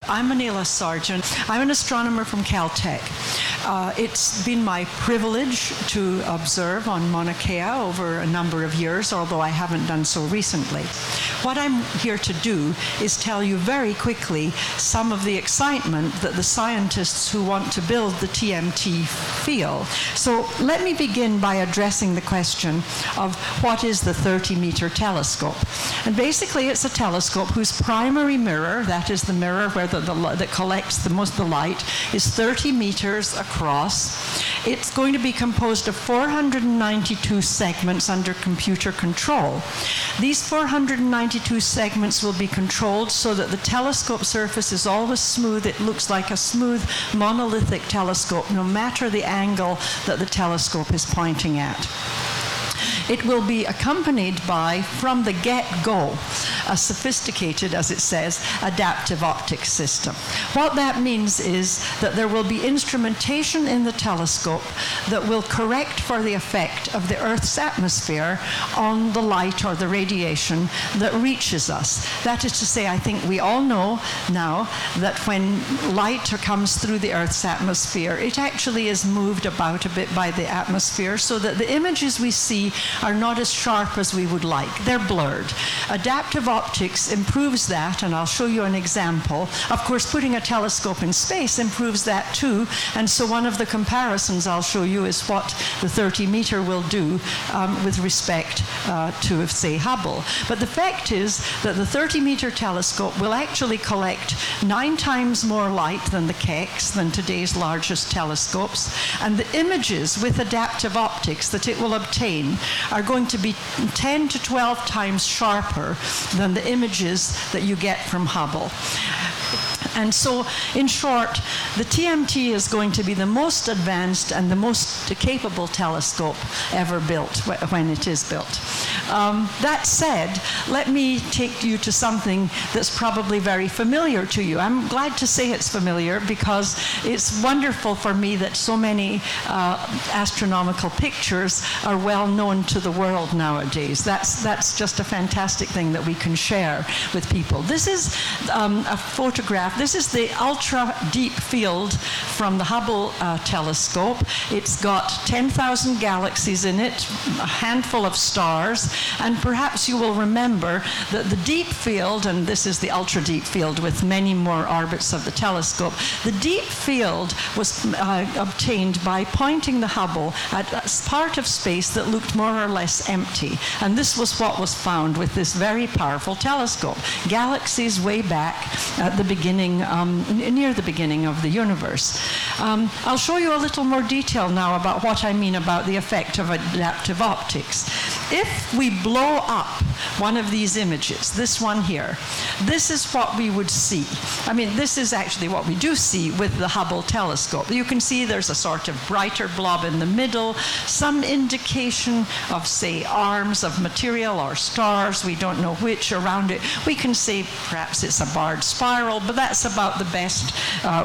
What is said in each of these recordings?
I'm Manila Sargent. I'm an astronomer from Caltech. It's been my privilege to observe on Mauna Kea over a number of years, although I haven't done so recently. What I'm here to do is tell you very quickly some of the excitement that the scientists who want to build the TMT feel. So let me begin by addressing the question of what is the 30-meter telescope. And basically it's a telescope whose primary mirror, that is the mirror where that collects the most of the light, is 30 meters across. It's going to be composed of 492 segments under computer control. These 492 segments will be controlled so that the telescope surface is always smooth. It looks like a smooth monolithic telescope, no matter the angle that the telescope is pointing at. It will be accompanied by, from the get-go, a sophisticated, as it says, adaptive optics system. What that means is that there will be instrumentation in the telescope that will correct for the effect of the Earth's atmosphere on the light or the radiation that reaches us. That is to say, I think we all know now that when light comes through the Earth's atmosphere, it actually is moved about a bit by the atmosphere so that the images we see are not as sharp as we would like. They're blurred. Adaptive optics improves that, and I'll show you an example. Of course, putting a telescope in space improves that too, and so one of the comparisons I'll show you is what the 30-meter will do with respect to, say, Hubble. But the fact is that the 30-meter telescope will actually collect 9 times more light than the Keck's, than today's largest telescopes, and the images with adaptive optics that it will obtain are going to be 10 to 12 times sharper than the images that you get from Hubble. And so, in short, the TMT is going to be the most advanced and the most capable telescope ever built when it is built. That said, let me take you to something that's probably very familiar to you. I'm glad to say it's familiar because it's wonderful for me that so many astronomical pictures are well known to the world nowadays. That's just a fantastic thing that we can share with people. This is a photograph. This is the ultra deep field from the Hubble telescope. It's got 10,000 galaxies in it, a handful of stars, and perhaps you will remember that the deep field, and this is the ultra deep field with many more orbits of the telescope, the deep field was obtained by pointing the Hubble at a part of space that looked more or less empty. And this was what was found with this very powerful telescope. Galaxies way back at the beginning, near the beginning of the universe. I'll show you a little more detail now about what I mean about the effect of adaptive optics. If we blow up one of these images, this one here, this is what we would see. I mean, this is actually what we do see with the Hubble telescope. You can see there's a sort of brighter blob in the middle, some indication of, say, arms of material or stars, we don't know which, around it. We can say perhaps it's a barred spiral, but that's about the best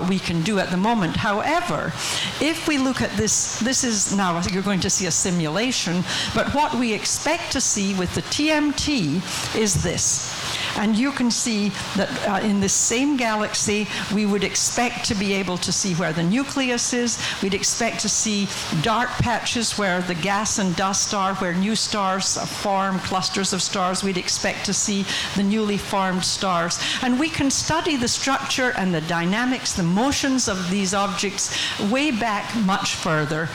we can do at the moment. However, if we look at this, this is now, you're going to see a simulation, but what we expect to see with the TMT is this. And you can see that in this same galaxy, we would expect to be able to see where the nucleus is. We'd expect to see dark patches where the gas and dust are, where new stars form, clusters of stars. We'd expect to see the newly formed stars. And we can study the structure and the dynamics, the motions of these objects way back much further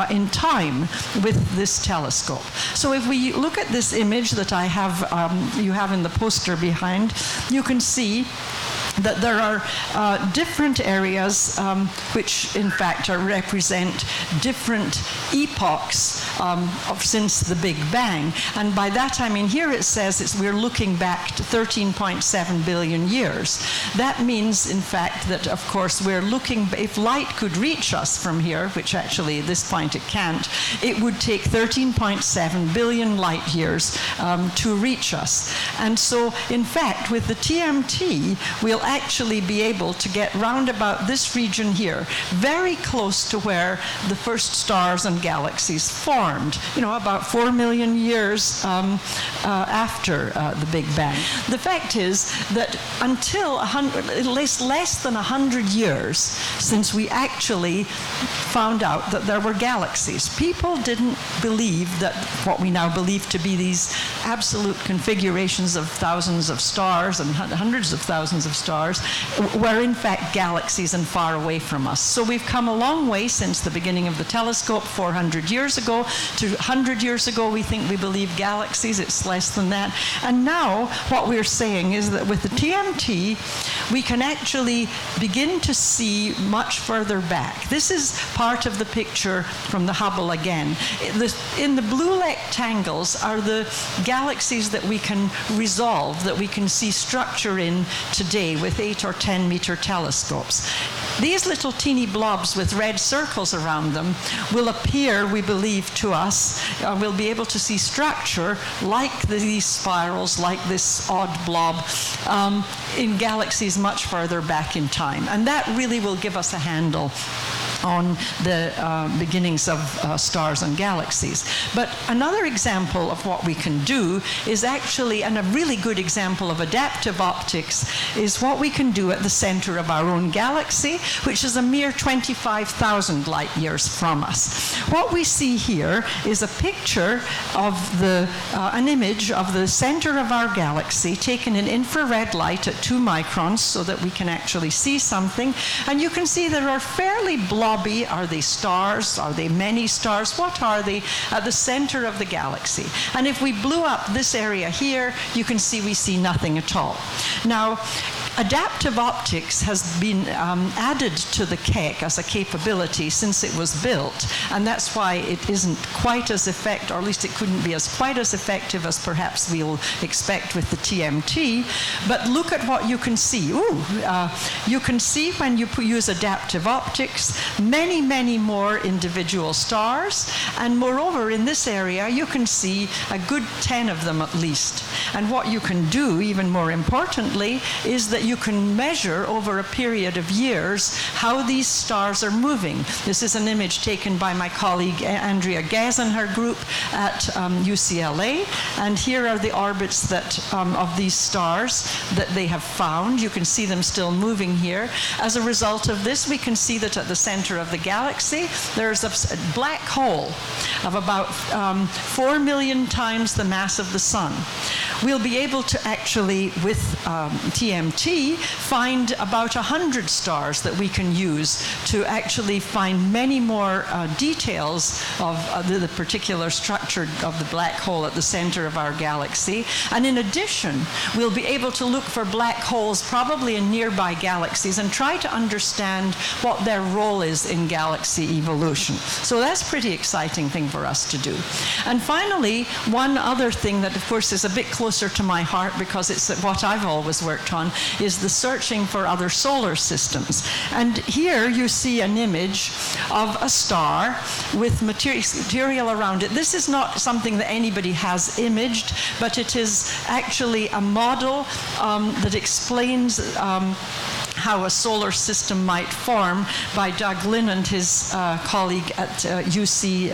in time with this telescope. So if we look at this image that I have, you have in the poster behind, you can see that there are different areas which in fact represent different epochs since the Big Bang. And by that I mean here it says we're looking back to 13.7 billion years. That means in fact that of course we're looking, if light could reach us from here, which actually at this point it can't, it would take 13.7 billion light years to reach us. And so in fact with the TMT we'll we'll actually be able to get round about this region here, very close to where the first stars and galaxies formed, about 4 million years after the Big Bang. The fact is that until less than 100 years since we actually found out that there were galaxies, people didn't believe that what we now believe to be these absolute configurations of thousands of stars and hundreds of thousands of stars were in fact galaxies and far away from us. So we've come a long way since the beginning of the telescope 400 years ago to 100 years ago. We think we believe galaxies. It's less than that. And now what we're saying is that with the TMT we can actually begin to see much further back. This is part of the picture from the Hubble again. In the blue rectangles are the galaxies that we can resolve, that we can see structure in today with 8 or 10 meter telescopes. These little teeny blobs with red circles around them will appear, we believe, to us. We'll be able to see structure like these spirals, like this odd blob, in galaxies much further back in time. And that really will give us a handle on the beginnings of stars and galaxies. But another example of what we can do is actually, and a really good example of adaptive optics, is what we can do at the center of our own galaxy, which is a mere 25,000 light years from us. What we see here is a picture of an image of the center of our galaxy taken in infrared light at 2 microns so that we can actually see something. And you can see there are fairly blobby. Are they stars? Are they many stars? What are they at the center of the galaxy? And if we blew up this area here, you can see we see nothing at all. Now, adaptive optics has been added to the Keck as a capability since it was built, and that's why it isn't quite as effective, or at least it couldn't be quite as effective as perhaps we'll expect with the TMT. But look at what you can see. You can see when you use adaptive optics many, many more individual stars, and moreover in this area you can see a good 10 of them at least. And what you can do, even more importantly, is that you can measure over a period of years how these stars are moving. This is an image taken by my colleague Andrea Ghez and her group at UCLA, and here are the orbits of these stars that they have found. You can see them still moving here. As a result of this, we can see that at the center of the galaxy there's a black hole of about 4 million times the mass of the sun. We'll be able to actually, with TMT, find about 100 stars that we can use to actually find many more details of the particular structure of the black hole at the center of our galaxy. And in addition, we'll be able to look for black holes probably in nearby galaxies and try to understand what their role is in galaxy evolution. So that's a pretty exciting thing for us to do. And finally, one other thing that of course is a bit closer to my heart because it's what I've always worked on is the searching for other solar systems. And here you see an image of a star with material around it. This is not something that anybody has imaged, but it is actually a model that explains how a solar system might form by Doug Lynn and his colleague at UC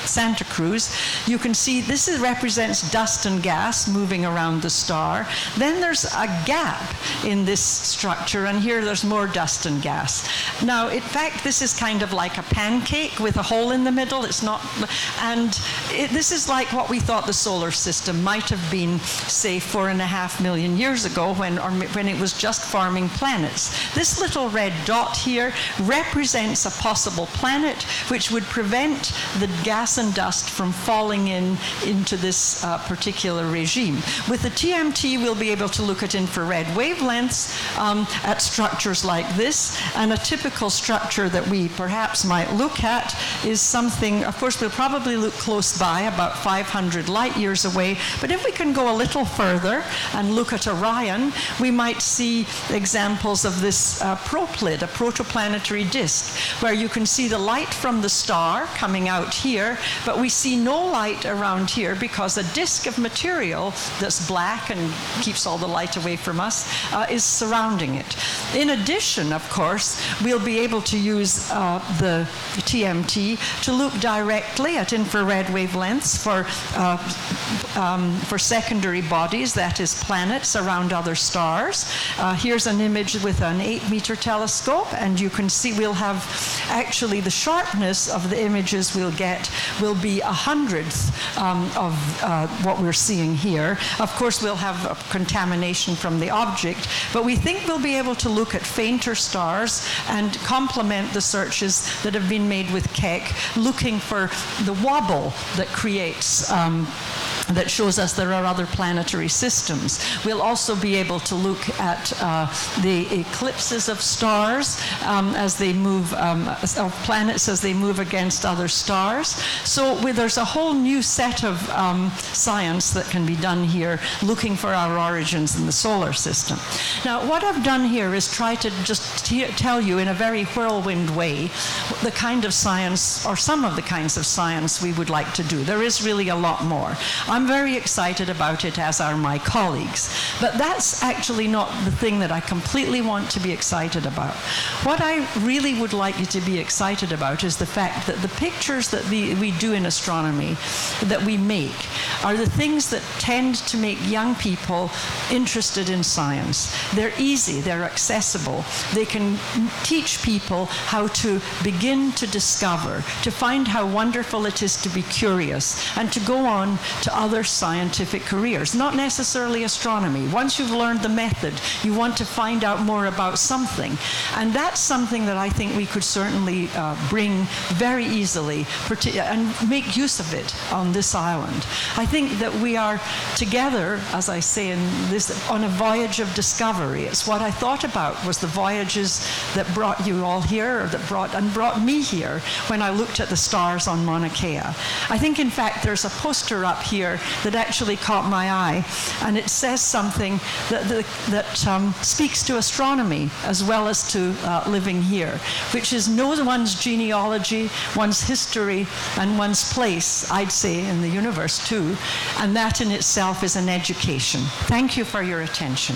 Santa Cruz. You can see this represents dust and gas moving around the star. Then there's a gap in this structure, and here there's more dust and gas. Now, in fact, this is kind of like a pancake with a hole in the middle. It's not, and this is like what we thought the solar system might have been, say, 4.5 million years ago when it was just forming planets. This little red dot here represents a possible planet which would prevent the gas and dust from falling into this particular regime. With the TMT, we'll be able to look at infrared wavelengths at structures like this, and a typical structure that we perhaps might look at is something, of course, we'll probably look close by, about 500 light years away, but if we can go a little further and look at Orion, we might see examples of of this proplid, a protoplanetary disk, where you can see the light from the star coming out here, but we see no light around here because a disk of material that's black and keeps all the light away from us is surrounding it. In addition, of course, we'll be able to use the TMT to look directly at infrared wavelengths for secondary bodies, that is planets around other stars. Here's an image with an 8-meter telescope, and you can see we'll have actually the sharpness of the images we'll get will be 100th of what we're seeing here. Of course, we'll have a contamination from the object, but we think we'll be able to look at fainter stars and complement the searches that have been made with Keck, looking for the wobble that creates that shows us there are other planetary systems. We'll also be able to look at the eclipses of stars as they move, of planets as they move against other stars. So there's a whole new set of science that can be done here, looking for our origins in the solar system. Now, what I've done here is try to just tell you in a very whirlwind way the kind of science, or some of the kinds of science we would like to do. There is really a lot more. I'm very excited about it, as are my colleagues. But that's actually not the thing that I completely want to be excited about. What I really would like you to be excited about is the fact that the pictures that we do in astronomy, that we make, are the things that tend to make young people interested in science. They're easy, they're accessible. They can teach people how to begin to discover, to find how wonderful it is to be curious, and to go on to other scientific careers, not necessarily astronomy. Once you've learned the method, you want to find out more about something. And that's something that I think we could certainly bring very easily and make use of it on this island. I think that we are together, as I say, in this, on a voyage of discovery. It's what I thought about was the voyages that brought you all here, or that brought me here when I looked at the stars on Mauna Kea. I think, in fact, there's a poster up here that actually caught my eye, and it says something that speaks to astronomy as well as to living here, which is know one's genealogy, one's history, and one's place, I'd say, in the universe too, and that in itself is an education. Thank you for your attention.